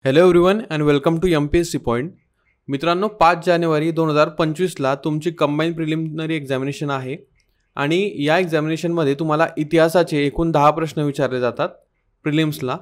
Hello everyone and welcome to MPSC point. मित्रांनो, 5 जानेवारी 2025ला तुमची combine preliminary examination आहे आणि या एक्झामिनेशनमध्ये तुम्हाला इतिहासाचे एकूण 10 प्रश्न विचारले जातात प्रिलिम्सला.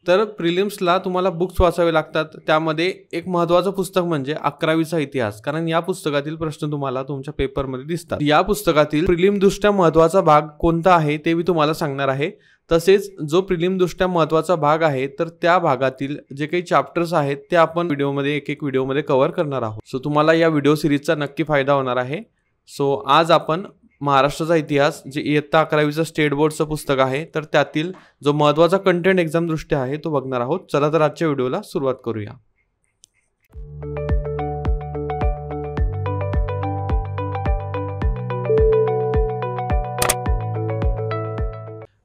तर प्रिलिम्सला तुम्हाला बुक्स वाचावे लागतात. त्यामध्ये एक महत्त्वाचं पुस्तक म्हणजे 11वीचा इतिहास, कारण या पुस्तकातील प्रश्न तुम्हाला तुमच्या पेपरमध्ये दिसतात. या पुस्तकातील प्रिलिमदृष्ट्या महत्त्वाचा भाग कोणता आहे ते मी तुम्हाला सांगणार आहे. तसेच जो प्रिलिमदृष्ट्या महत्त्वाचा भाग आहे तर त्या भागातील जे काही चॅप्टर्स आहेत ते आपण एक व्हिडिओमध्ये कव्हर करणार आहोत. सो तुम्हाला या व्हिडिओ सिरीजचा नक्की फायदा होणार आहे. सो आज आपण महाराष्ट्राचा इतिहास जे इयत्ता 11वीचं स्टेट बोर्डचं पुस्तक आहे तर त्यातील जो महत्त्वाचा कंटेंट एक्झाम दृष्ट्या आहे तो बघणार आहोत. चला तर आजच्या व्हिडिओला सुरुवात करूया.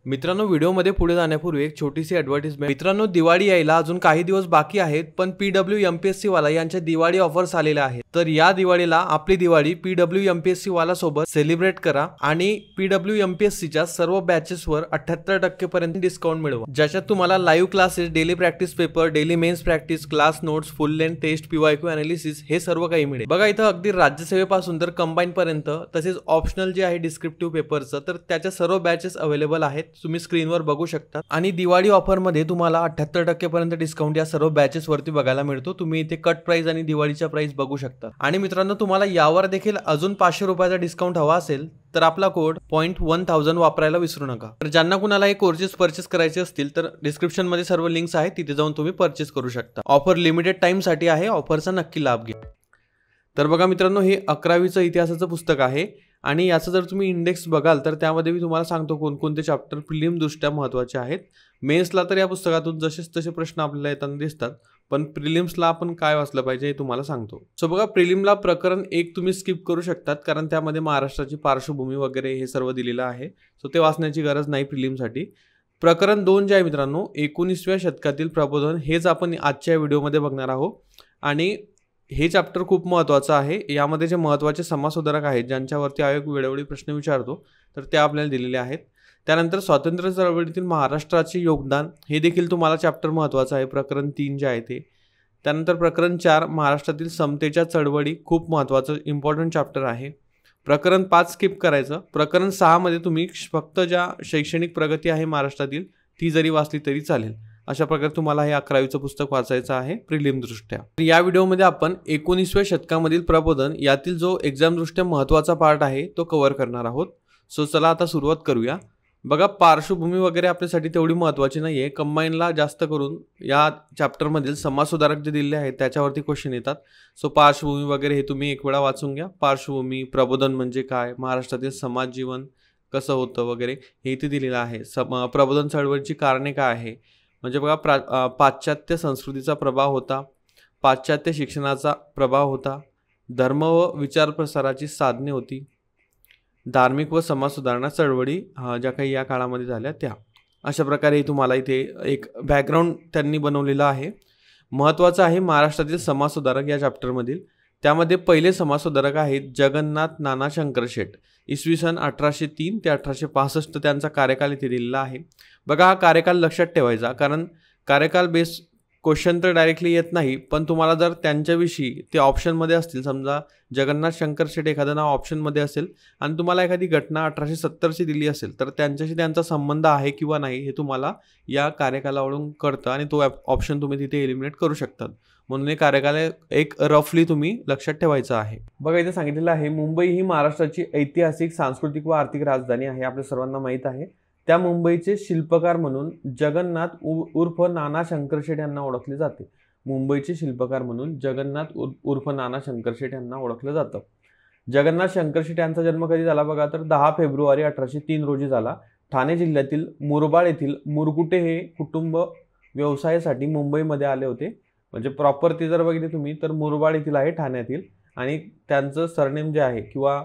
मित्रांनो, व्हिडिओमध्ये पुढे जाण्यापूर्वी एक छोटीशी ॲडव्हर्टाइजमेंट. मित्रांनो, दिवाळी यायला अजून काही दिवस बाकी आहेत, पण PW MPSC वाला यांच्या दिवाळी ऑफर्स आलेल्या आहेत. तर या दिवाळीला आपली दिवाळी PW MPSC वाला सोबत सेलिब्रेट करा आणि PW MPSCच्या सर्व बॅचेसवर 78% पर्यंत डिस्काउंट मिळवा, ज्याच्यात तुम्हाला live classes, daily practice paper, daily mains practice, class notes, full length test, PYQ analysis हे सर्व काही मिळेल. बघा, इथं अगदी राज्यसेवेपासून तर कंबाईन पर्यंत, तसेच ऑप्शनल जे आहे डिस्क्रिप्टिव्ह पेपरचं, तर त्याच्या सर्व बॅचेस अवेलेबल आहेत. तुम्ही स्क्रीनवर बघू शकता. आणि दिवाळी ऑफरमध्ये तुम्हाला 78% पर्यंत डिस्काउंट या सर्व बॅचेस वरती बघायला मिळतो. तुम्ही इथे कट प्राइस आणि दिवाळीच्या प्राइस बघू शकता. आणि मित्रांनो, तुम्हाला यावर देखील अजून 500 रुपयाचा डिस्काउंट हवा असेल तर आपला कोड .1000 वापरायला विसरू नका. तर ज्यांना कुणाला हे कोर्सेस परचेस करायचे असतील तर डिस्क्रिप्शन मध्ये सर्व लिंक्स आहेत, तिथे जाऊन तुम्ही परचेस करू शकता. ऑफर लिमिटेड टाइम साठी आहे, ऑफरचा नक्की लाभ घ्या. तर बघा मित्रांनो, हे 11वीचं इतिहासाचं पुस्तक आहे आणि याचं जर तुम्ही इंडेक्स बघाल तर त्यामध्ये मी तुम्हाला सांगतो कोणकोणते चॅप्टर प्रिलिमदृष्ट्या महत्त्वाचे आहेत. मेन्सला तर या पुस्तकातून जसेच तसे प्रश्न आपल्याला येताना दिसतात, पण प्रिलिम्सला आपण काय वाचलं पाहिजे हे तुम्हाला सांगतो. सो बघा, प्रिलिमला प्रकरण 1 तुम्ही स्किप करू शकतात, कारण त्यामध्ये महाराष्ट्राची पार्श्वभूमी वगैरे हे सर्व दिलेलं आहे. सो ते वाचण्याची गरज नाही प्रिलिमसाठी. प्रकरण 2 जे आहे मित्रांनो, 19व्या शतकातील प्रबोधन, हेच आपण आजच्या व्हिडिओमध्ये बघणार आहोत. आणि हे चॅप्टर खूप महत्त्वाचं आहे. यामध्ये जे महत्त्वाचे समाजसुधारक आहेत ज्यांच्यावरती आयोग वेळोवेळी प्रश्न विचारतो तर ते आपल्याला दिलेले आहेत. त्यानंतर स्वातंत्र्य चळवळीतील महाराष्ट्राचे योगदान, हे देखील तुम्हाला चॅप्टर महत्त्वाचं आहे, प्रकरण 3 जे आहे ते. त्यानंतर प्रकरण 4 महाराष्ट्रातील समतेच्या चळवळी, खूप महत्त्वाचं इम्पॉर्टंट चॅप्टर आहे. प्रकरण 5 स्किप करायचं. प्रकरण 6 मध्ये तुम्ही फक्त ज्या शैक्षणिक प्रगती आहे महाराष्ट्रातील ती जरी वाचली तरी चालेल. अशा प्रकारे तुम्हाला हे 11वीचं पुस्तक वाचायचं आहे प्रिलिमदृष्ट्या. या व्हिडिओमध्ये आपण 19व्या शतकामधील प्रबोधन यातील जो एक्झामदृष्ट्या महत्त्वाचा पार्ट आहे तो कव्हर करणार आहोत. सो चला आता सुरुवात करूया. बघा, पार्श्वभूमी वगैरे आपल्यासाठी तेवढी महत्त्वाची नाही आहे. कंबाईनला जास्त करून या चॅप्टरमधील समाजसुधारक जे दिलेले आहेत त्याच्यावरती क्वेश्चन येतात. सो पार्श्वभूमी वगैरे हे तुम्ही एक वेळा वाचून घ्या. पार्श्वभूमी, प्रबोधन म्हणजे काय, महाराष्ट्रातील समाज जीवन कसं होतं वगैरे हे इथे दिलेलं आहे. प्रबोधन चळवळीची कारणे काय आहे, म्हणजे बघा, पाश्चात्य संस्कृतीचा प्रभाव होता, पाश्चात्य शिक्षणाचा प्रभाव होता, धर्म व विचार प्रसाराची साधने होती, धार्मिक व समाज सुधारणा चळवळी ज्या काही या काळामध्ये झाल्या त्या. अशा प्रकारे तुम्हाला इथे एक बॅकग्राऊंड त्यांनी बनवलेलं आहे. महत्त्वाचं आहे महाराष्ट्रातील समाजसुधारक या चॅप्टरमधील. त्यामध्ये पहिले समाजसुधारक आहेत जगन्नाथ नाना शंकरशेठ. इसवी सन 1803 ते 1865 त्यांचा कार्यकाल इथे दिलेला आहे. बघा, हा कार्यकाल लक्षात ठेवायचा, कारण कार्यकाल बेस क्वेश्चन तर डायरेक्टली येत नाही, पण तुम्हाला जर त्यांच्याविषयी ते ऑप्शनमध्ये असतील, समजा जगन्नाथ शंकरशेठ एखादं नाव ऑप्शनमध्ये असेल आणि तुम्हाला एखादी घटना 1870ची दिली असेल तर त्यांच्याशी त्यांचा संबंध आहे किंवा नाही हे तुम्हाला या कार्यकालावरून कळतं आणि तो ऑप्शन तुम्ही तिथे एलिमिनेट करू शकतात. म्हणून हे कार्यकाल एक रफली तुम्ही लक्षात ठेवायचं आहे. बघा, इथे सांगितलेलं आहे मुंबई ही महाराष्ट्राची ऐतिहासिक, सांस्कृतिक व आर्थिक राजधानी आहे, आपल्या सर्वांना माहीत आहे. त्या मुंबईचे शिल्पकार म्हणून जगन्नाथ उर्फ नाना शंकरशेठ यांना ओळखले जाते. मुंबईचे शिल्पकार म्हणून जगन्नाथ उर्फ नाना शंकरशेठ यांना ओळखलं जातं. जगन्नाथ शंकरशेठ यांचा जन्म कधी झाला बघा, तर 10 फेब्रुवारी 1803 रोजी झाला. ठाणे जिल्ह्यातील मुरबाड येथील मुरगुटे हे कुटुंब व्यवसायासाठी मुंबईमध्ये आले होते. म्हणजे प्रॉपर ते जर बघितले तुम्ही तर मुरबाड येथील आहे, ठाण्यातील. आणि त्यांचं सरनेम जे आहे किंवा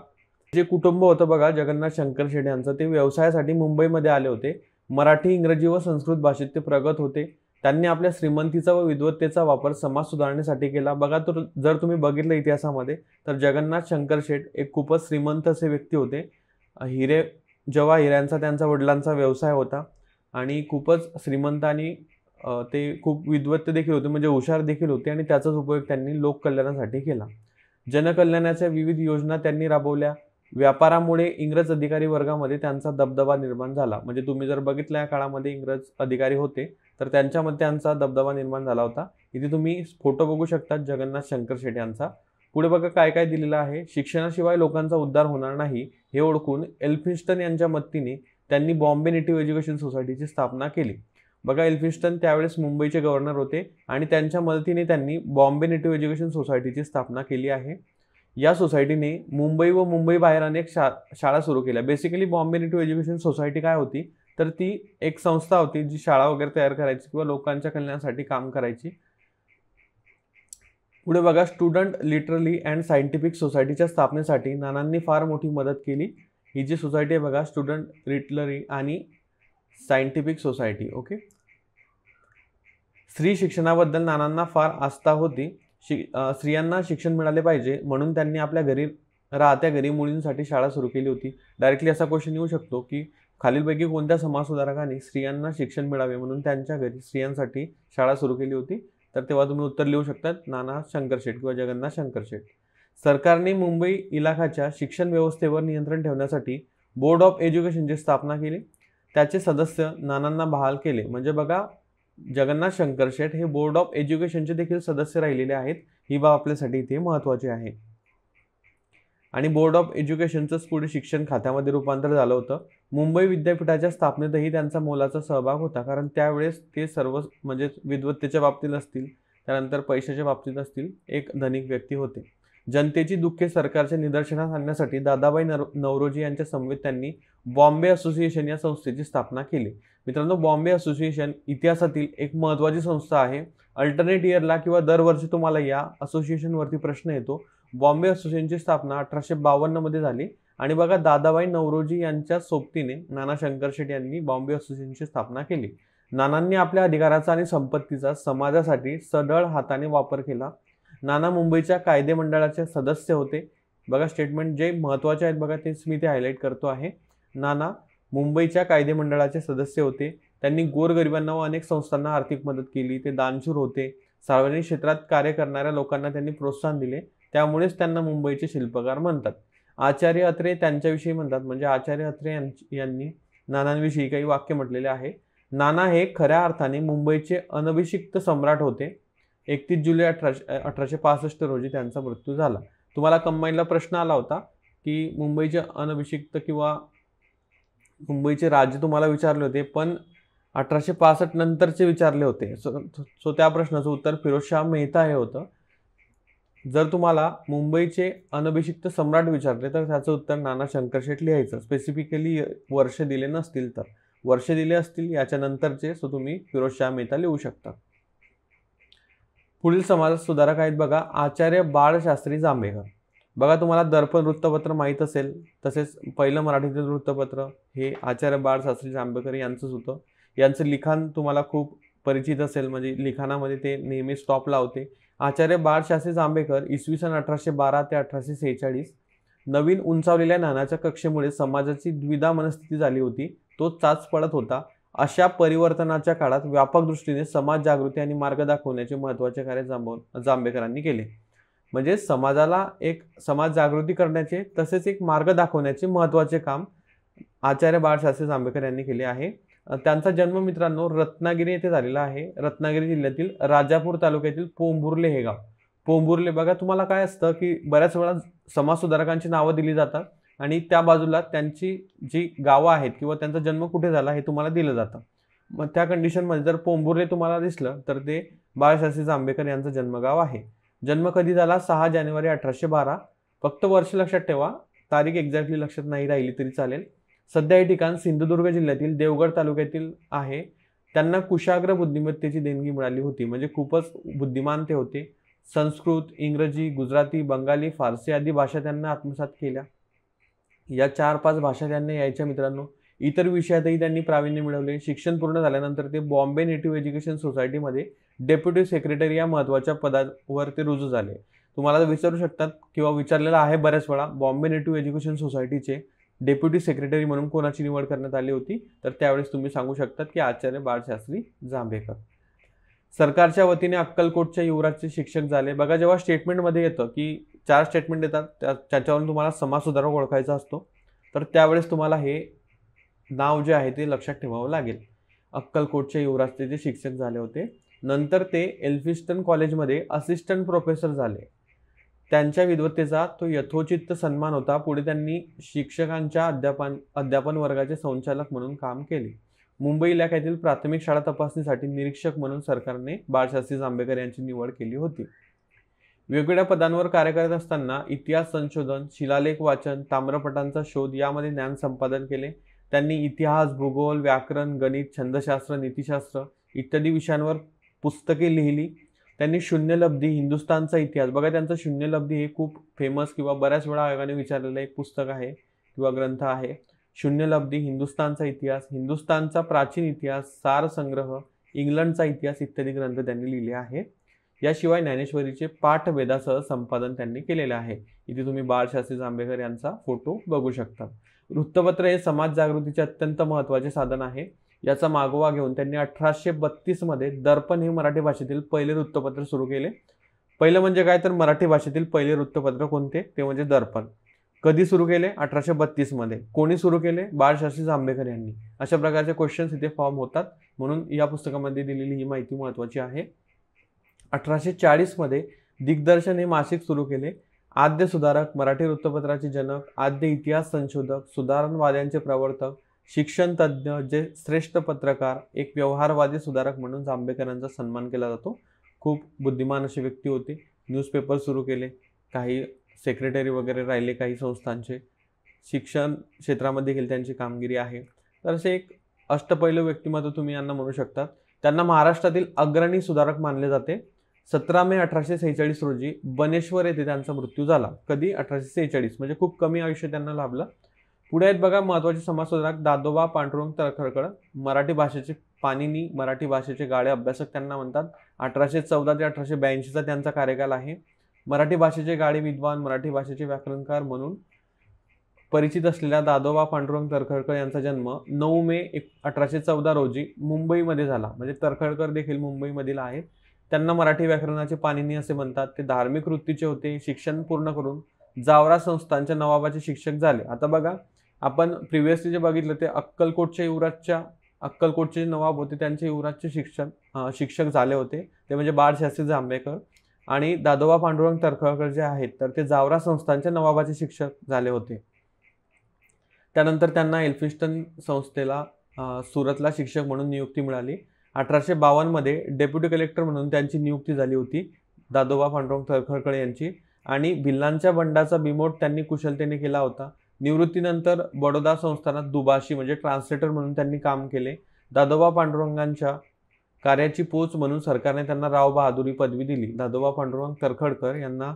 जे कुटुंब होतं बघा जगन्नाथ शंकरशेठ यांचं, ते व्यवसायासाठी मुंबईमध्ये आले होते. मराठी, इंग्रजी व संस्कृत भाषेत ते प्रगत होते. त्यांनी आपल्या श्रीमंतीचा व विद्वत्तेचा वापर समाज सुधारण्यासाठी केला. बघा, तर जर तुम्ही बघितलं इतिहासामध्ये तर जगन्नाथ शंकरशेठ एक खूपच श्रीमंत असे व्यक्ती होते. हिरे यांचा त्यांचा वडिलांचा व्यवसाय होता आणि खूपच श्रीमंत आणि ते खूप विद्वत्त देखील होते, म्हणजे हुशार देखील होते आणि त्याचाच उपयोग त्यांनी लोककल्याणासाठी केला. जनकल्याणाच्या विविध योजना त्यांनी राबवल्या. व्यापारामुळे इंग्रज अधिकारी वर्गामध्ये त्यांचा दबदबा निर्माण झाला. म्हणजे तुम्ही जर बघितलं या काळामध्ये इंग्रज अधिकारी होते, तर त्यांच्यामध्ये त्यांचा दबदबा निर्माण झाला होता. इथे तुम्ही फोटो बघू शकता जगन्नाथ शंकर शेट यांचा. पुढे बघा काय काय दिलेलं आहे. शिक्षणाशिवाय लोकांचा उद्धार होणार नाही हे ओळखून एल्फिन्स्टन यांच्या मदतीने त्यांनी बॉम्बे नेटिव्ह एज्युकेशन सोसायटीची स्थापना केली. बघा, एल्फिन्स्टन त्यावेळेस मुंबईचे गव्हर्नर होते आणि त्यांच्या मदतीने त्यांनी बॉम्बे नेटिव्ह एज्युकेशन सोसायटीची स्थापना केली आहे. या सोसायटीने मुंबई व मुंबई बाहेर अनेक शाळा सुरू केल्या. Basically Bombay native education society काय होती, तर ती एक संस्था होती जी शाळा वगैरे तयार करायची किंवा लोकांच्या कल्याणासाठी काम करायची. पुढे बघा, स्टुडंट लिटरली अँड सायंटिफिक सोसायटीच्या स्थापनेसाठी नानांनी फार मोठी मदत केली. ही जी सोसायटी आहे बघा, स्टुडंट लिटररी आणि सायंटिफिक सोसायटी. ओके. स्त्री शिक्षणाबद्दल नानांना फार आस्था होती. स्त्रियांना शिक्षण मिळाले पाहिजे म्हणून त्यांनी आपल्या राहत्या घरी मुलींसाठी शाळा सुरू केली होती. डायरेक्टली असा क्वेश्चन येऊ शकतो की खालीलपैकी कोणत्या समाजसुधारकांनी स्त्रियांना शिक्षण मिळावे म्हणून त्यांच्या घरी स्त्रियांसाठी शाळा सुरू केली होती. तर तेव्हा तुम्ही उत्तर लिहू शकतात नाना शंकर शेट किंवा जगन्नाथ शंकर शेट. सरकारने मुंबई इलाख्याच्या शिक्षण व्यवस्थेवर नियंत्रण ठेवण्यासाठी बोर्ड ऑफ एज्युकेशनची स्थापना केली. त्याचे सदस्य नानांना बहाल केले. म्हणजे बघा, जगन्नाथ शंकर शेट हे बोर्ड ऑफ एज्युकेशनचे देखील सदस्य राहिलेले आहेत. ही बाब आपल्यासाठी इथे महत्त्वाची आहे. आणि बोर्ड ऑफ एज्युकेशनचंच पुढे शिक्षण खात्यामध्ये रूपांतर झालं होतं. मुंबई विद्यापीठाच्या स्थापनेतही त्यांचा मोलाचा सहभाग होता, कारण त्यावेळेस ते सर्व म्हणजे विद्वत्तेच्या बाबतीत असतील, त्यानंतर पैशाच्या बाबतीत असतील, एक धनिक व्यक्ती होते. जनतेची दुःखे सरकारच्या निदर्शनास आणण्यासाठी दादाबाई नौरोजी यांच्या समवेत त्यांनी बॉम्बे असोसिएशन या संस्थेची स्थापना केली. मित्रांनो, बॉम्बे असोसिएशन इतिहासातील एक महत्त्वाची संस्था आहे. अल्टरनेट इयरला किंवा दरवर्षी तुम्हाला या असोसिएशनवरती प्रश्न येतो. बॉम्बे असोसिएशनची स्थापना 1852 मध्ये झाली आणि बघा, दादाबाई नौरोजी यांच्या सोबतीने नाना शंकर शेट यांनी बॉम्बे असोसिएशनची स्थापना केली. नानांनी आपल्या अधिकाराचा आणि संपत्तीचा समाजासाठी सढळ हाताने वापर केला. नाना मुंबईच्या कायदे मंडळाचे सदस्य होते. बघा, स्टेटमेंट जे महत्त्वाचे आहेत बघा, तेच मी ते हायलाईट करतो आहे. नाना मुंबईच्या कायदे मंडळाचे सदस्य होते. त्यांनी गोरगरिबांना व अनेक संस्थांना आर्थिक मदत केली. ते दानशूर होते. सार्वजनिक क्षेत्रात कार्य करणाऱ्या लोकांना त्यांनी प्रोत्साहन दिले. त्यामुळेच त्यांना मुंबईचे शिल्पकार म्हणतात. आचार्य अत्रे त्यांच्याविषयी म्हणतात. म्हणजे आचार्य अत्रे यांनी नानांविषयी काही वाक्य म्हटलेले आहे. नाना हे खऱ्या अर्थाने मुंबईचे अनभिषिक्त सम्राट होते. 31 जुलै 1865 रोजी त्यांचा मृत्यू झाला. तुम्हाला कंबाईनला प्रश्न आला होता की मुंबईचे अनभिषिक्त किंवा मुंबईचे राज्य तुम्हाला विचारले होते, पण 1865 नंतरचे विचारले होते. सो त्या प्रश्नाचं उत्तर फिरोजशाह मेहता हे होतं. जर तुम्हाला मुंबईचे अनभिषिक्त सम्राट विचारले तर त्याचं उत्तर नाना शंकर शेट लिहायचं. स्पेसिफिकली वर्ष दिले नसतील तर, वर्ष दिले असतील याच्या नंतरचे, सो तुम्ही फिरोजशाह मेहता लिहू शकता. पुढील समाज सुधारक आहेत बघा, आचार्य बाळशास्त्री जांभेकर. बघा, तुम्हाला दर्पण वृत्तपत्र माहीत असेल, तसेच पहिलं मराठीतील वृत्तपत्र हे आचार्य बाळशास्त्री जांभेकर यांचंच होतं. यांचं लिखाण तुम्हाला खूप परिचित असेल, म्हणजे लिखाणामध्ये ते नेहमी स्टॉप लावते. आचार्य बाळशास्त्री जांभेकर इसवी सन 1812 ते 1846. नवीन उंचावलेल्या नानाच्या कक्षेमुळे समाजाची द्विधा मनस्थिती झाली होती. तो चाच पडत होता. अशा परिवर्तनाच्या काळात व्यापक दृष्टीने समाज जागृती आणि मार्ग दाखवण्याचे महत्त्वाचे कार्य जांभेकरांनी केले. म्हणजे समाजाला एक समाज जागृती करण्याचे तसेच एक मार्ग दाखवण्याचे महत्त्वाचे काम आचार्य बाळशास्त्री जांभेकर यांनी केले आहे. त्यांचा जन्म मित्रांनो रत्नागिरी येथे झालेला आहे. रत्नागिरी जिल्ह्यातील राजापूर तालुक्यातील पोंभुर्ले हे गाव. पोंभुर्ले बघा, तुम्हाला काय असतं की बऱ्याच वेळा समाज सुधारकांची नावं दिली जातात आणि त्या बाजूला त्यांची जी गावं आहेत किंवा त्यांचा जन्म कुठे झाला हे तुम्हाला दिलं जातं. मग त्या कंडिशनमध्ये जर पोंभुर्ले तुम्हाला दिसलं तर ते बाळशास्त्री जांभेकर यांचं जन्मगाव आहे. जन्म कधी झाला? 6 जानेवारी 1812. फक्त वर्ष लक्षात ठेवा, तारीख एक्झॅक्टली लक्षात नाही राहिली तरी चालेल. सध्या हे ठिकाण सिंधुदुर्ग जिल्ह्यातील देवगड तालुक्यातील आहे. त्यांना कुशाग्र बुद्धिमत्तेची देणगी मिळाली होती. म्हणजे खूपच बुद्धिमान ते होते. संस्कृत, इंग्रजी, गुजराती, बंगाली, फारसी आदी भाषा त्यांना आत्मसात केल्या. या 4-5 भाषा त्यांना यायच्या मित्रांनो. इतर विषयातही त्यांनी प्रावीण्य मिळवले. शिक्षण पूर्ण झाल्यानंतर ते बॉम्बे नेटिव्ह एज्युकेशन सोसायटीमध्ये डेप्युटी सेक्रेटरी या महत्त्वाच्या पदावर ते रुजू झाले. तुम्हाला विचारू शकतात किंवा विचारलेलं आहे बऱ्याच वेळा, बॉम्बे नेटिव्ह एज्युकेशन सोसायटीचे डेप्युटी सेक्रेटरी म्हणून कोणाची निवड करण्यात आली होती? तर त्यावेळेस तुम्ही सांगू शकतात की आचार्य बाळशास्त्री जांभेकर. सरकारच्या वतीने अक्कलकोटच्या युवराजचे शिक्षक झाले. बघा जेव्हा स्टेटमेंटमध्ये येतं की 4 स्टेटमेंट येतात त्याच्यावरून तुम्हाला समाजसुधारक ओळखायचा असतो, तर त्यावेळेस तुम्हाला हे नाव जे आहे ते लक्षात ठेवावं लागेल. अक्कलकोटच्या युवराजचे जे शिक्षक झाले होते. नंतर ते एल्फिस्टन कॉलेजमध्ये असिस्टंट प्रोफेसर झाले. त्यांच्या विद्वत्तेचा तो यथोचित सन्मान होता. पुढे त्यांनी शिक्षकांच्या अध्यापन वर्गाचे संचालक म्हणून काम केले. मुंबई इलाख्यातील प्राथमिक शाळा तपासणीसाठी निरीक्षक म्हणून सरकारने बाळशास्त्री जांभेकर यांची निवड केली होती. वेगवेगळ्या पदांवर कार्य करत असताना इतिहास संशोधन, शिलालेख वाचन, ताम्रपटांचा शोध यामध्ये ज्ञान संपादन केले. त्यांनी इतिहास, भूगोल, व्याकरण, गणित, छंदशास्त्र, नीतिशास्त्र इत्यादी विषयांवर पुस्तके लिहिली. त्यांनी शून्यलब्धी, हिंदुस्थानचा इतिहास, बघा त्यांचं शून्यलब्धी हे खूप फेमस किंवा बऱ्याच वेळा आयोगाने विचारलेलं एक पुस्तक आहे किंवा ग्रंथ आहे. शून्यलब्धी, हिंदुस्थानचा इतिहास, हिंदुस्थानचा प्राचीन इतिहास, सार संग्रह, इंग्लंडचा इतिहास इत्यादी ग्रंथ त्यांनी लिहिले आहेत. याशिवाय ज्ञानेश्वरीचे पाठभेदासह संपादन त्यांनी केलेले आहे. इथे तुम्ही बाळशास्त्री जांभेकर यांचा फोटो बघू शकता. वृत्तपत्र हे समाज जागृतीचे अत्यंत महत्त्वाचे साधन आहे. याचा मागोवा घेऊन त्यांनी 1832 मध्ये दर्पण हे मराठी भाषेतील पहिले वृत्तपत्र सुरू केले. पहिलं म्हणजे काय तर मराठी भाषेतील पहिले वृत्तपत्र कोणते, ते म्हणजे दर्पण. कधी सुरू केले? 1832 मध्ये. कोणी सुरू केले? बाळशास्त्री जांभेकर यांनी. अशा प्रकारचे क्वेश्चन्स इथे फॉर्म होतात, म्हणून या पुस्तकामध्ये दिलेली ही माहिती महत्त्वाची आहे. 1840 मध्ये दिग्दर्शन हे मासिक सुरू केले. आद्य सुधारक, मराठी वृत्तपत्राचे जनक, आद्य इतिहास संशोधक, सुधारणवाद्यांचे प्रवर्तक, शिक्षण तज्ज्ञ, जे श्रेष्ठ पत्रकार, एक व्यवहारवादी सुधारक म्हणून जांभेकरांचा सन्मान केला जातो. खूप बुद्धिमान अशी व्यक्ती होते. न्यूजपेपर सुरू केले, काही सेक्रेटरी वगैरे राहिले काही संस्थांचे. शिक्षण क्षेत्रामध्ये देखील त्यांची कामगिरी आहे. तर असे एक अष्टपैलू व्यक्तिमत्व तुम्ही यांना म्हणू शकतात. त्यांना महाराष्ट्रातील अग्रणी सुधारक मानले जाते. 17 मे 1846 रोजी बनेश्वर येथे त्यांचा मृत्यू झाला. कधी? 1846, म्हणजे खूप कमी आयुष्य त्यांना लाभलं. पुढे आहेत बघा महत्त्वाचे समाजसुधारक दादोबा पांडुरंग तळखरकर. मराठी भाषेचे पाणिनी, मराठी भाषेचे गाढे अभ्यासक त्यांना म्हणतात. 1814 ते 1882 त्यांचा कार्यकाल आहे. मराठी भाषेचे गाढे विद्वान, मराठी भाषेचे व्याकरणकार म्हणून परिचित असलेल्या दादोबा पांडुरंग तळखरकर यांचा जन्म 9 मे 1814 रोजी मुंबईमध्ये झाला. म्हणजे तळखरकर देखील मुंबईमधील आहेत. त्यांना मराठी व्याकरणाचे पाणिनी असे म्हणतात. ते धार्मिक वृत्तीचे होते. शिक्षण पूर्ण करून जावरा संस्थानच्या नवाबाचे शिक्षक झाले. आता बघा आपण प्रिव्हियसली जे बघितलं ते अक्कलकोटचे नवाब होते, त्यांचे युवराजचे शिक्षक झाले होते, ते म्हणजे बाळशास्त्री जांभेकर. आणि दादोबा पांडुरंग तळखरकर जे आहेत तर ते जावरा संस्थानच्या नवाबाचे शिक्षक झाले होते. त्यानंतर त्यांना एल्फिस्टन संस्थेला सुरतला शिक्षक म्हणून नियुक्ती मिळाली. 1852 मध्ये डेप्युटी कलेक्टर म्हणून त्यांची नियुक्ती झाली होती दादोबा पांडुरंग तळखरकर यांची. आणि भिल्लांच्या बंडाचा बिमोड त्यांनी कुशलतेने केला होता. निवृत्तीनंतर बडोदा संस्थानात दुभाषी म्हणजे ट्रान्सलेटर म्हणून त्यांनी काम केले. दादोबा पांडुरंगांच्या कार्याची पोच म्हणून सरकारने त्यांना राव बहादुरी पदवी दिली. दादोबा पांडुरंग तळखरकर यांना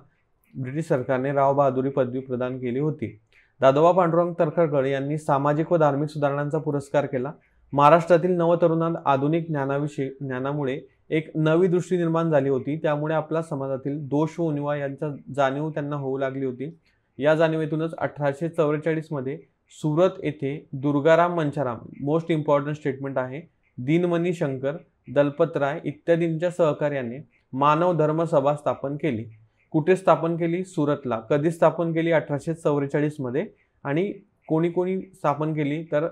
ब्रिटिश सरकारने राव बहादुरी पदवी प्रदान केली होती. दादोबा पांडुरंग तळखरकर यांनी सामाजिक व धार्मिक सुधारणांचा पुरस्कार केला. महाराष्ट्रातील नवतरुणांत आधुनिक ज्ञानामुळे एक नवी दृष्टी निर्माण झाली होती. त्यामुळे आपल्या समाजातील दोष व उणिवा यांचा जाणीव त्यांना होऊ लागली होती. या जाणीवेतूनच 1844 मध्ये सुरत येथे Durgaram Mancharam, most important statement आहे, दिनमणी शंकर, दलपतराय इत्यादींच्या सहकार्याने मानव धर्म सभा स्थापन केली. कुठे स्थापन केली? सुरतला. कधी स्थापन केली? 1844 मध्ये. आणि कोणी कोणी स्थापन केली तर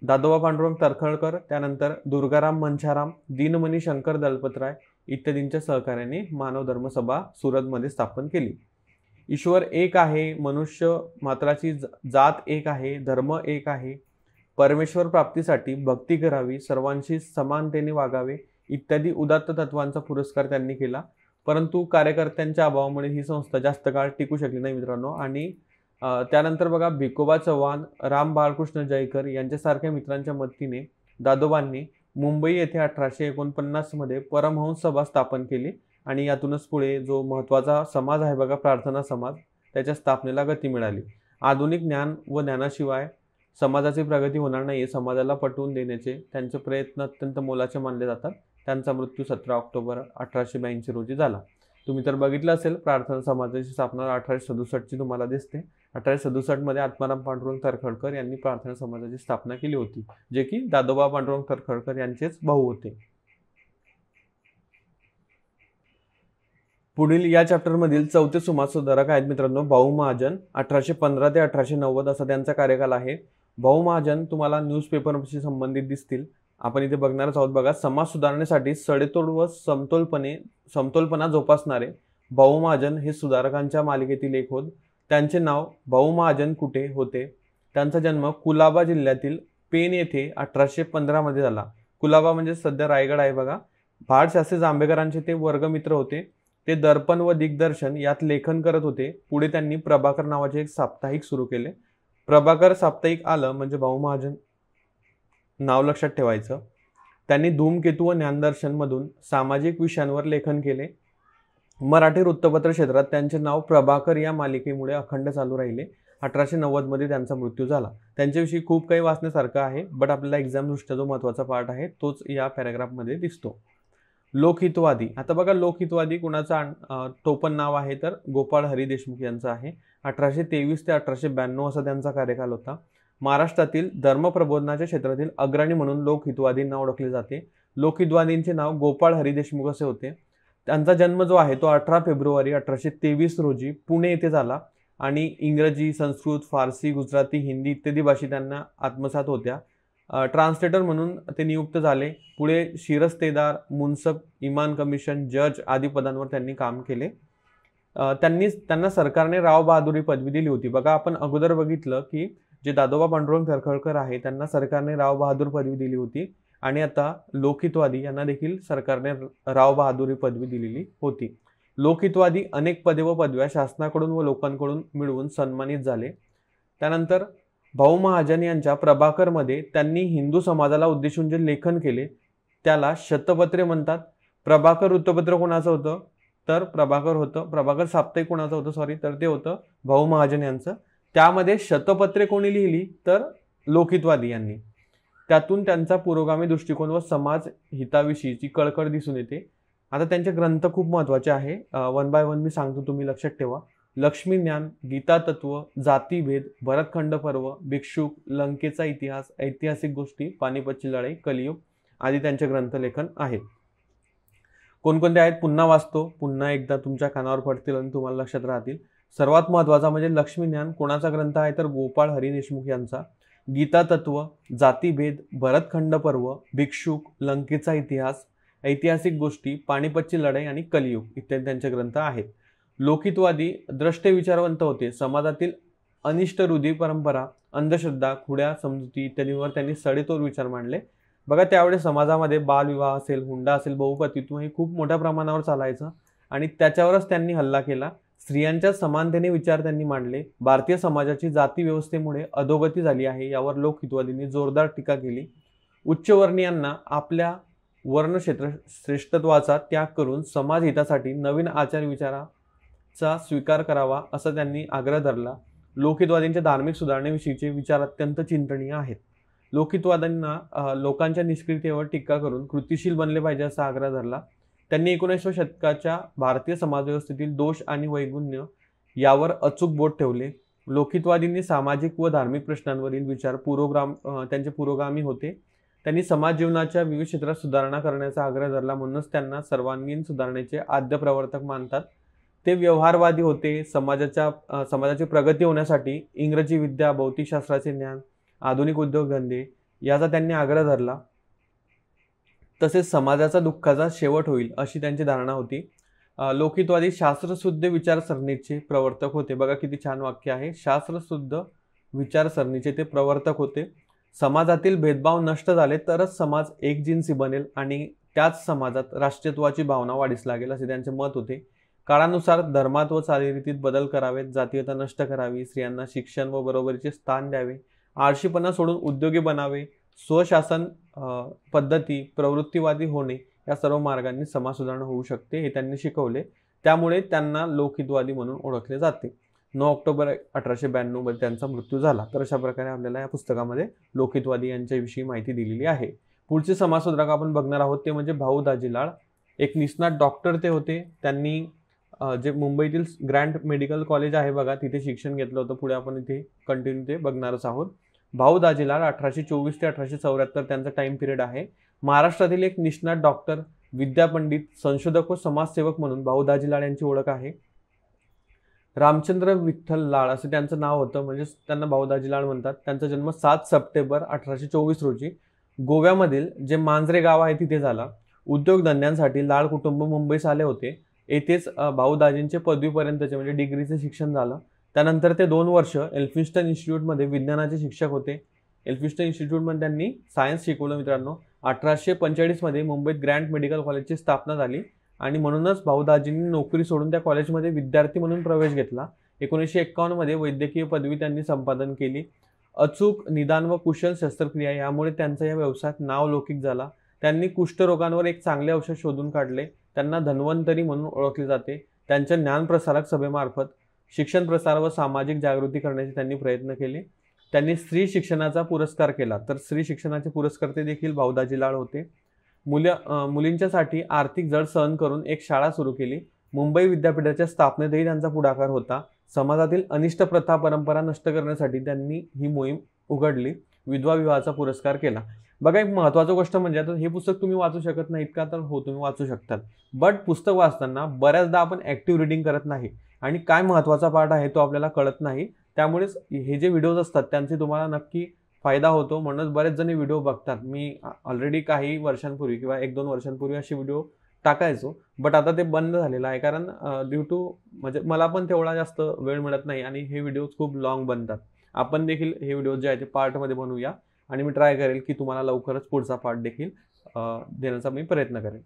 दादोबा पांडुरंग तळखरकर, त्यानंतर दुर्गाराम मंचाराम, दिनमणी शंकर, दलपतराय इत्यादींच्या सहकार्याने मानव धर्म सभा सुरतमध्ये स्थापन केली. ईश्वर एक आहे, मनुष्य मात्राची जात एक आहे, धर्म एक आहे, परमेश्वर प्राप्तीसाठी भक्ती करावी, सर्वांशी समानतेने वागावे इत्यादी उदात्त तत्वांचा पुरस्कार त्यांनी केला. परंतु कार्यकर्त्यांच्या अभावामुळे ही संस्था जास्त काळ टिकू शकली नाही मित्रांनो. आणि त्यानंतर बघा भिकोबा चव्हाण, राम बाळकृष्ण जयकर यांच्यासारख्या मित्रांच्या मदतीने दादोबांनी मुंबई येथे 1849 मध्ये परमहंस सभा स्थापन केली. आणि यातूनच पुढे जो महत्त्वाचा समाज आहे बघा प्रार्थना समाज, त्याच्या स्थापनेला गती मिळाली. आधुनिक ज्ञान व ज्ञानाशिवाय समाजाची प्रगती होणार नाही हे समाजाला पटवून देण्याचे त्यांचे प्रयत्न अत्यंत मोलाचे मानले जातात. त्यांचा मृत्यू 17 ऑक्टोबर 1882 रोजी झाला. तुम्ही तर बघितलं असेल प्रार्थना समाजाची स्थापना 1867 तुम्हाला दिसते. 1867 मध्ये आत्माराम पांडुरंग तळखरकर यांनी प्रार्थना समाजाची स्थापना केली होती, जे की दादोबा पांडुरंग तळखरकर यांचेच भाऊ होते. पुढील या चॅप्टरमधील चौथे समाजसुधारक आहेत मित्रांनो भाऊ महाजन. 1815 ते 1890 असा त्यांचा कार्यकाल आहे. भाऊ महाजन तुम्हाला न्यूजपेपरशी संबंधित दिसतील. आपण इथे बघणारच आहोत. बघा, समाज सुधारणेसाठी सडेतोड व समतोलपणा जोपासणारे भाऊ महाजन हे सुधारकांच्या मालिकेतील एक होत. त्यांचे नाव भाऊ महाजन कुठे होते. त्यांचा जन्म कुलाबा जिल्ह्यातील पेन येथे 1815 मध्ये झाला. कुलाबा म्हणजे सध्या रायगड आहे बघा. भाड शास्त्री जांभेकरांचे ते वर्गमित्र होते. ते दर्पण व दिग्दर्शन यात लेखन करत होते. पुढे त्यांनी प्रभाकर नावाचे एक साप्ताहिक सुरू केले. प्रभाकर साप्ताहिक आलं म्हणजे भाऊ महाजन नाव लक्षात ठेवायचं. त्यांनी धूमकेतू व ज्ञानदर्शन मधून सामाजिक विषयांवर लेखन केले. मराठी वृत्तपत्र क्षेत्रात त्यांचे नाव प्रभाकर या मालिकेमुळे अखंड चालू राहिले. 1890 मध्ये त्यांचा मृत्यू झाला. त्यांच्याविषयी खूप काही वाचण्यासारखं आहे, बट आपल्याला एक्झाम दृष्ट्या जो महत्त्वाचा पार्ट आहे तोच या पॅराग्राफमध्ये दिसतो. लोकहितवादी. आता बघा, लोकहितवादी कुणाचा टोपण नाव आहे तर गोपाळ हरी देशमुख यांचं आहे. 1823 ते 1892 असा त्यांचा कार्यकाल होता. महाराष्ट्रातील धर्मप्रबोधनाच्या क्षेत्रातील अग्रणी म्हणून लोकहितवादींना ओळखले जाते. लोकहितवादींचे नाव गोपाळ हरी देशमुख असे होते. त्यांचा जन्म जो आहे तो 18 फेब्रुवारी 1823 रोजी पुणे येथे झाला आणि इंग्रजी, संस्कृत, फारसी, गुजराती, हिंदी इत्यादी भाषा त्यांना आत्मसात होत्या. ट्रान्सलेटर म्हणून ते नियुक्त झाले. पुढे शिरस्तेदार, मुन्सब, इमान कमिशन, जज आदी पदांवर त्यांनी काम केले. त्यांना सरकारने राव बहादुरी पदवी दिली होती. बघा, आपण अगोदर बघितलं की जे दादोबा पांडुरंग तळखरकर आहे त्यांना सरकारने राव बहादूर पदवी दिली होती आणि आता लोकहितवादी यांना देखील सरकारने राव बहादुरी पदवी दिलेली होती. लोकहितवादी अनेक पदे व पदव्या शासनाकडून व लोकांकडून मिळवून सन्मानित झाले. त्यानंतर भाऊ महाजन यांच्या प्रभाकरमध्ये त्यांनी हिंदू समाजाला उद्देशून जे लेखन केले त्याला शतपत्रे म्हणतात. प्रभाकर वृत्तपत्र कोणाचं होतं तर प्रभाकर साप्ताहिक कोणाचं होतं तर ते होतं भाऊ महाजन यांचं. त्यामध्ये शतपत्रे कोणी लिहिली तर लोकहितवादी यांनी. त्यातून त्यांचा पुरोगामी दृष्टिकोन व समाज हिताविषयीची कळकळ दिसून येते. आता त्यांचे ग्रंथ खूप महत्त्वाचे आहे. वन बाय वन मी सांगतो, तुम्ही लक्षात ठेवा. लक्ष्मी ज्ञान, गीता तत्व, जातीभेद, भरतखंड पर्व, भिक्षुक, लंकेचा इतिहास, ऐतिहासिक गोष्टी, पानिपतची लढाई, कलियुग आदी त्यांचे ग्रंथलेखन आहेत. कोणकोणते आहेत पुन्हा वाचतो, पुन्हा एकदा तुमच्या कानावर पडतील आणि तुम्हाला लक्षात राहतील. सर्वात महत्त्वाचा म्हणजे लक्ष्मी ज्ञान कोणाचा ग्रंथ आहे तर गोपाळ हरी देशमुख यांचा. गीता तत्व, जातीभेद, भरतखंड पर्व, भिक्षुक, लंकेचा इतिहास, ऐतिहासिक गोष्टी, पानिपतची लढाई आणि कलियुग इत्यादी त्यांचे ग्रंथ आहेत. लोकहितवादी द्रष्टे विचारवंत होते. समाजातील अनिष्ट रूढी परंपरा, अंधश्रद्धा, खुड्या समजुती इत्यादींवर त्यांनी सडेतोड विचार मांडले. बघा, त्यावेळेस समाजामध्ये बालविवाह असेल, हुंडा असेल, बहुपतित्व हे खूप मोठ्या प्रमाणावर चालायचं आणि त्याच्यावरच त्यांनी हल्ला केला. स्त्रियांच्या समानतेने विचार त्यांनी मांडले. भारतीय समाजाची जाती व्यवस्थेमुळे अधोगती झाली आहे यावर लोकहितवादींनी जोरदार टीका केली. उच्चवर्णीयांना आपल्या वर्णक्षेत्र श्रेष्ठत्वाचा त्याग करून समाज हितासाठी नवीन आचार विचाराचा स्वीकार करावा असा त्यांनी आग्रह धरला. लोकहितवादींच्या धार्मिक सुधारणेविषयीचे विचार अत्यंत चिंतनीय आहेत. लोकहितवाद्यांना लोकांच्या निष्क्रियतेवर टीका करून कृतिशील बनले पाहिजे असा आग्रह धरला. त्यांनी 19व्या शतकाच्या भारतीय समाजव्यवस्थेतील दोष आणि वैगुण्य यावर अचूक बोट ठेवले. लोकहितवादींनी सामाजिक व धार्मिक प्रश्नांवरील विचार त्यांचे पुरोगामी होते. त्यांनी समाज जीवनाच्या विविध क्षेत्रात सुधारणा करण्याचा आग्रह धरला. म्हणूनच त्यांना सर्वांगीण सुधारणेचे आद्य प्रवर्तक मानतात. ते व्यवहारवादी होते. समाजाची प्रगती होण्यासाठी इंग्रजी विद्या, भौतिकशास्त्राचे ज्ञान, आधुनिक उद्योगधंदे याचा त्यांनी आग्रह धरला. तसेच समाजाचा दुःखाचा शेवट होईल अशी त्यांची धारणा होती. लोकहितवादी शास्त्रशुद्ध विचारसरणीचे प्रवर्तक होते. बघा किती छान वाक्य आहे. शास्त्रशुद्ध विचारसरणीचे ते प्रवर्तक होते. समाजातील भेदभाव नष्ट झाले तरच समाज एकजिन्सी बनेल आणि त्याच समाजात राष्ट्रीयत्वाची भावना वाढीस लागेल असे त्यांचे मत होते. काळानुसार धर्मात व चालीरीतीत बदल करावेत, जातीयता नष्ट करावी, स्त्रियांना शिक्षण व बरोबरीचे स्थान द्यावे, आळशीपणा सोडून उद्योगी बनावे, स्वशासन पद्धती, प्रवृत्तीवादी होणे या सर्व मार्गांनी समाज सुधारणा होऊ शकते हे त्यांनी शिकवले. त्यामुळे त्यांना लोकहितवादी म्हणून ओळखले जाते. 9 ऑक्टोबर 1892 मध्ये त्यांचा मृत्यू झाला. तर अशा प्रकारे आपल्याला या पुस्तकामध्ये लोकहितवादी यांच्याविषयी माहिती दिलेली आहे. पुढचे समाजसुधारक आपण बघणार आहोत ते म्हणजे भाऊ दाजी लाड. एक निष्णात डॉक्टर ते होते. त्यांनी जे मुंबईतील ग्रँड मेडिकल कॉलेज आहे बघा तिथे शिक्षण घेतलं होतं. पुढे आपण इथे कंटिन्यू ते बघणारच आहोत. भाऊ दाजी लाड 1824 ते 1874 त्यांचा टाइम पिरियड आहे. महाराष्ट्रातील एक निष्णात डॉक्टर, विद्यापंडित, संशोधक व समाजसेवक म्हणून भाऊ दाजी लाड यांची ओळख आहे. रामचंद्र विठ्ठल लाड असं त्यांचं नाव होतं, म्हणजे त्यांना भाऊ दाजी लाड म्हणतात. त्यांचा जन्म 7 सप्टेंबर 1824 रोजी गोव्यामधील जे मांजरे गाव आहे तिथे झाला. उद्योगधंद्यांसाठी लाड कुटुंब मुंबईस आले होते. येथेच भाऊ दाजींचे पदवीपर्यंतचे म्हणजे डिग्रीचे शिक्षण झालं. त्यानंतर ते 2 वर्ष एल्फिन्स्टन इन्स्टिट्यूटमध्ये विज्ञानाचे शिक्षक होते. एल्फिन्स्टन इन्स्टिट्यूटमध्ये त्यांनी सायन्स शिकवलं मित्रांनो. 1845 मध्ये मुंबईत ग्रँट मेडिकल कॉलेजची स्थापना झाली आणि म्हणूनच भाऊ दाजींनी नोकरी सोडून त्या कॉलेजमध्ये विद्यार्थी म्हणून प्रवेश घेतला. 1951 मध्ये वैद्यकीय पदवी त्यांनी संपादन केली. अचूक निदान व कुशल शस्त्रक्रिया यामुळे त्यांचा या व्यवसायात नावलौकिक झाला. त्यांनी कुष्ठरोगांवर एक चांगले औषध शोधून काढले. त्यांना धन्वंतरी म्हणून ओळखले जाते. त्यांच्या ज्ञानप्रसारक सभेमार्फत शिक्षण प्रसार व सामाजिक जागृती करण्याचे त्यांनी प्रयत्न केले. त्यांनी स्त्री शिक्षणाचा पुरस्कार केला, तर स्त्री शिक्षणाचे पुरस्कर्ते देखील भाऊ दाजी लाड होते. मुलींच्यासाठी आर्थिक झळ सहन करून एक शाळा सुरू केली. मुंबई विद्यापीठाच्या स्थापनेतही त्यांचा पुढाकार होता. समाजातील अनिष्ट प्रथा परंपरा नष्ट करण्यासाठी त्यांनी ही मोहीम उघडली. विधवा विवाहाचा पुरस्कार केला. बघा, एक महत्त्वाची गोष्ट म्हणजे आता हे पुस्तक तुम्ही वाचू शकत नाहीत का, तर हो तुम्ही वाचू शकतात. बट पुस्तक वाचताना बऱ्याचदा आपण ॲक्टिव्ह रिडिंग करत नाही आणि काय महत्त्वाचा पार्ट आहे तो आपल्याला कळत नाही. त्यामुळेच हे जे व्हिडिओज असतात त्यांचे तुम्हाला नक्की फायदा होतो. म्हणूनच बरेच जण व्हिडिओ बघतात. मी ऑलरेडी काही वर्षांपूर्वी किंवा 1-2 वर्षांपूर्वी असे व्हिडिओ टाकायचो, बट आता ते बंद झालेलं आहे. कारण ड्यू टू म्हणजे मला पण तेवढा जास्त वेळ मिळत नाही आणि हे व्हिडिओज खूप लॉंग बनतात. आपण देखील हे व्हिडिओ जे आहे ते पार्टमध्ये बनवूया आणि मी ट्राय करेल की तुम्हाला लवकरच पुढचा पार्ट देखील देण्याचा मी प्रयत्न करेन.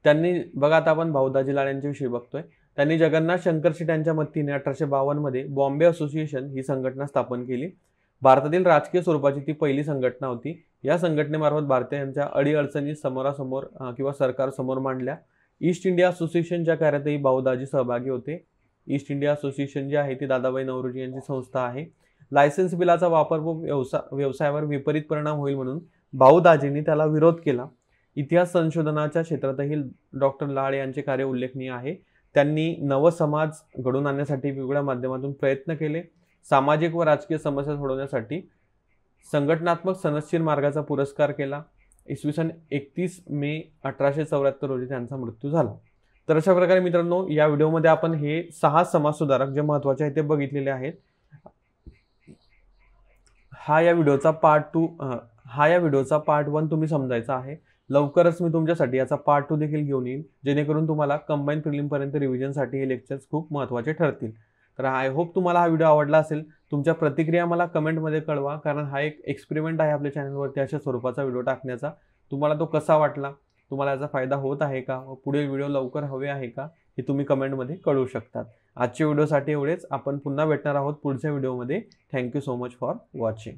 त्यांनी बघा, आता आपण भाऊ दाजी लाड यांच्याविषयी बघतोय. त्यांनी जगन्नाथ शंकर शेट यांच्या मदतीने 1852 मध्ये बॉम्बे असोसिएशन ही संघटना स्थापन केली. भारतातील राजकीय स्वरूपाची ती पहिली संघटना होती. या संघटनेमार्फत भारतीयांच्या अडीअडचणी समोरासमोर किंवा सरकारसमोर मांडल्या. ईस्ट इंडिया असोसिएशनच्या कार्यातही भाऊ दाजी सहभागी होते. ईस्ट इंडिया असोसिएशन जे आहे ती दादाभाई नौरोजी यांची संस्था आहे. लायसन्स बिलाचा वापर व व्यवसायावर विपरीत परिणाम होईल म्हणून भाऊ दाजींनी त्याला विरोध केला. इतिहास संशोधनाच्या क्षेत्रातही डॉक्टर लाड यांचे कार्य उल्लेखनीय आहे. त्यांनी नवसमाज घडवून आणण्यासाठी वेगवेगळ्या माध्यमातून प्रयत्न केले. सामाजिक व राजकीय समस्या सोडवण्यासाठी संघटनात्मक सनदशीर मार्गाचा पुरस्कार केला. इसवी सन 31 मे 1874 रोजी त्यांचा मृत्यू झाला. तर अशा प्रकारे मित्रांनो, या व्हिडिओमध्ये आपण हे 6 समाजसुधारक जे महत्त्वाचे आहेत ते बघितलेले आहेत. हा या व्हिडिओचा पार्ट 1 तुम्ही समजायचा आहे. लवकरच मी तुमच्यासाठी याचा पार्ट 2 देखील घेऊन येईल, जेणेकरून तुम्हाला कंबाईन प्रिलिमपर्यंत रिव्हिजनसाठी हे लेक्चर्स खूप महत्त्वाचे ठरतील. तर आय होप तुम्हाला हा व्हिडिओ आवडला असेल. तुमच्या प्रतिक्रिया मला कमेंटमध्ये कळवा, कारण हा एक एक्सपेरिमेंट आहे आपल्या चॅनलवरती अशा स्वरूपाचा व्हिडिओ टाकण्याचा. तुम्हाला तो कसा वाटला, तुम्हाला याचा फायदा होत आहे का, व पुढील व्हिडिओ लवकर हवे आहे का, हे तुम्ही कमेंटमध्ये कळवू शकतात. आजच्या व्हिडिओसाठी एवढेच. आपण पुन्हा भेटणार आहोत पुढच्या व्हिडिओमध्ये. Thank you so much for watching.